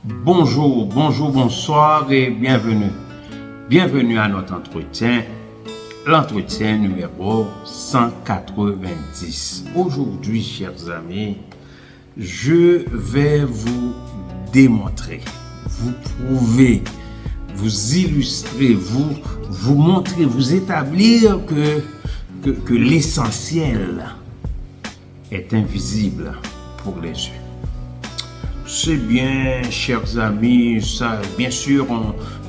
Bonjour, bonsoir et bienvenue. Bienvenue à notre entretien, l'entretien numéro 190. Aujourd'hui, chers amis, je vais vous démontrer, vous prouver, vous illustrer, vous montrer, vous établir que l'essentiel est invisible pour les yeux. C'est bien, chers amis, ça, bien sûr,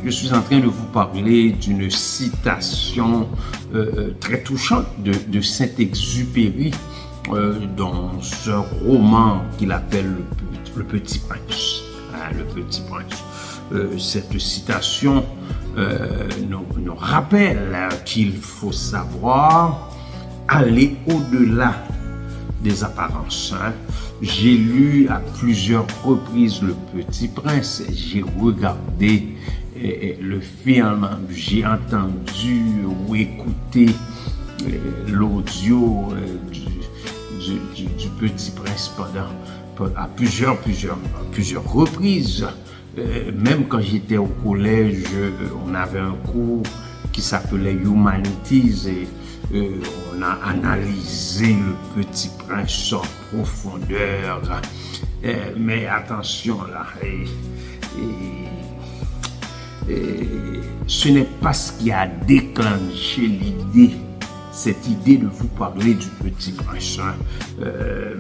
je suis en train de vous parler d'une citation très touchante de Saint-Exupéry dans un roman qu'il appelle Le Petit Prince. Le Petit Prince. Cette citation nous rappelle qu'il faut savoir aller au-delà des apparences. J'ai lu à plusieurs reprises Le Petit Prince, j'ai regardé le film, j'ai entendu ou écouté l'audio du Petit Prince à plusieurs reprises. Même quand j'étais au collège, on avait un cours qui s'appelait Humanities et on a analysé Le Petit Prince en profondeur. Mais attention là, ce n'est pas ce qui a déclenché cette idée de vous parler du Petit Prince,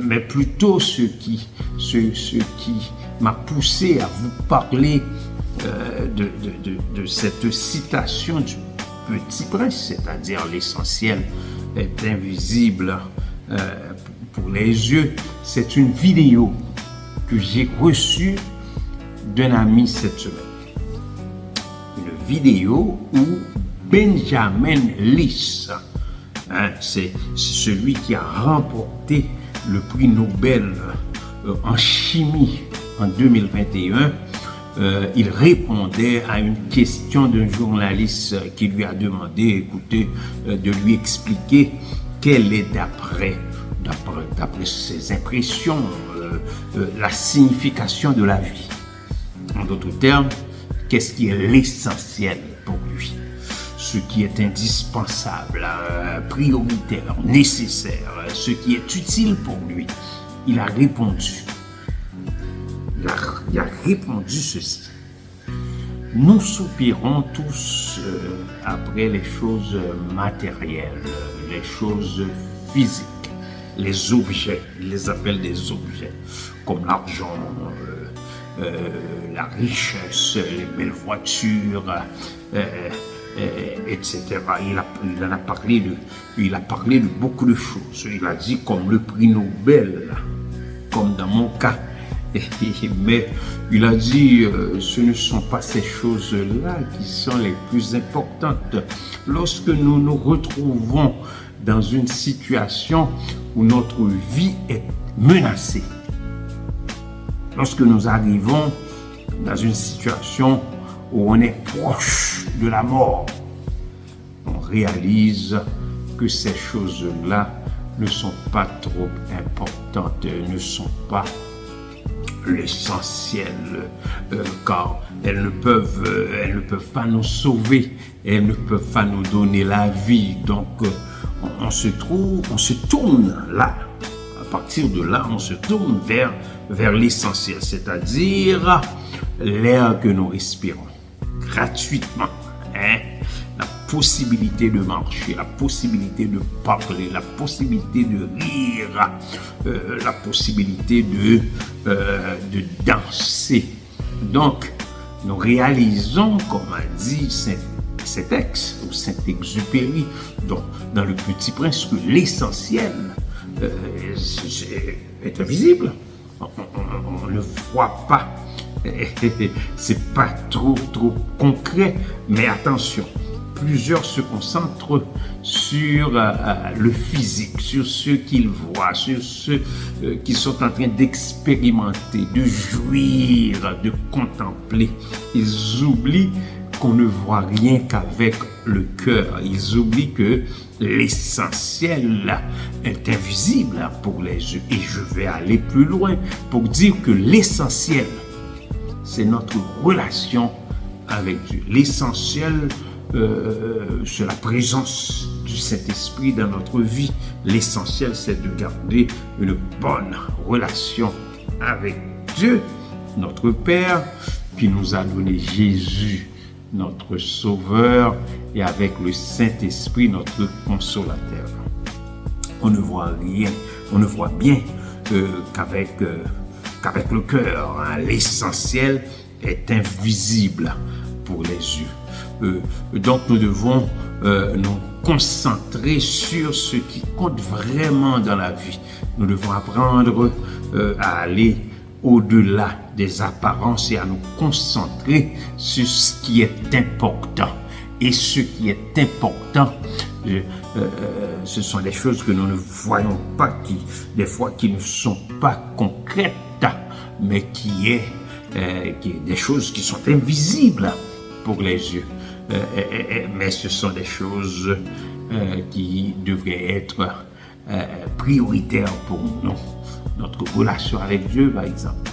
mais plutôt ce qui m'a poussé à vous parler de cette citation du Petit Prince, c'est-à-dire l'essentiel est invisible pour les yeux. C'est une vidéo que j'ai reçue d'un ami cette semaine. Une vidéo où Benjamin Lys, c'est celui qui a remporté le prix Nobel en chimie en 2021, il répondait à une question d'un journaliste qui lui a demandé, de lui expliquer quelle est d'après ses impressions, la signification de la vie. En d'autres termes, qu'est-ce qui est l'essentiel pour lui, ce qui est indispensable, prioritaire, nécessaire, ce qui est utile pour lui. Il a répondu. Il a répondu ceci. Nous soupirons tous après les choses matérielles, les choses physiques, les objets, il les appelle des objets, comme l'argent, la richesse, les belles voitures, etc. Il a parlé de beaucoup de choses. Il a dit comme le prix Nobel, comme dans mon cas. Mais il a dit ce ne sont pas ces choses-là qui sont les plus importantes. Lorsque nous nous retrouvons dans une situation où notre vie est menacée, lorsque nous arrivons dans une situation où on est proche de la mort, on réalise que ces choses-là ne sont pas trop importantes, ne sont pas l'essentiel, car elles ne peuvent pas nous sauver, elles ne peuvent pas nous donner la vie. Donc on se tourne là, à partir de là, on se tourne vers l'essentiel, c'est-à-dire l'air que nous respirons gratuitement, la possibilité de marcher, la possibilité de parler, la possibilité de rire, la possibilité de danser. Donc, nous réalisons, comme a dit cet ex ou Saint-Exupéry dans Le Petit Prince, que l'essentiel est invisible. On ne voit pas. C'est pas trop concret, mais attention. Plusieurs se concentrent sur le physique, sur ce qu'ils voient, sur ceux qui sont en train d'expérimenter, de jouir, de contempler. Ils oublient qu'on ne voit rien qu'avec le cœur. Ils oublient que l'essentiel est invisible pour les yeux. Et je vais aller plus loin pour dire que l'essentiel c'est notre relation avec Dieu. L'essentiel, c'est la présence du Saint-Esprit dans notre vie. L'essentiel, c'est de garder une bonne relation avec Dieu, notre Père, qui nous a donné Jésus, notre Sauveur, et avec le Saint-Esprit, notre Consolateur. On ne voit rien, on ne voit bien qu'avec le cœur. Hein. L'essentiel est invisible pour les yeux. Donc nous devons nous concentrer sur ce qui compte vraiment dans la vie. Nous devons apprendre à aller au-delà des apparences et à nous concentrer sur ce qui est important. Et ce qui est important, ce sont des choses que nous ne voyons pas, des fois qui ne sont pas concrètes, mais qui est des choses qui sont invisibles pour les yeux. Mais ce sont des choses qui devraient être prioritaires pour nous. Notre relation avec Dieu, par exemple.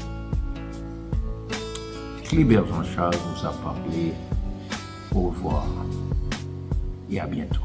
Clébert Jean-Charles vous a parlé. Au revoir et à bientôt.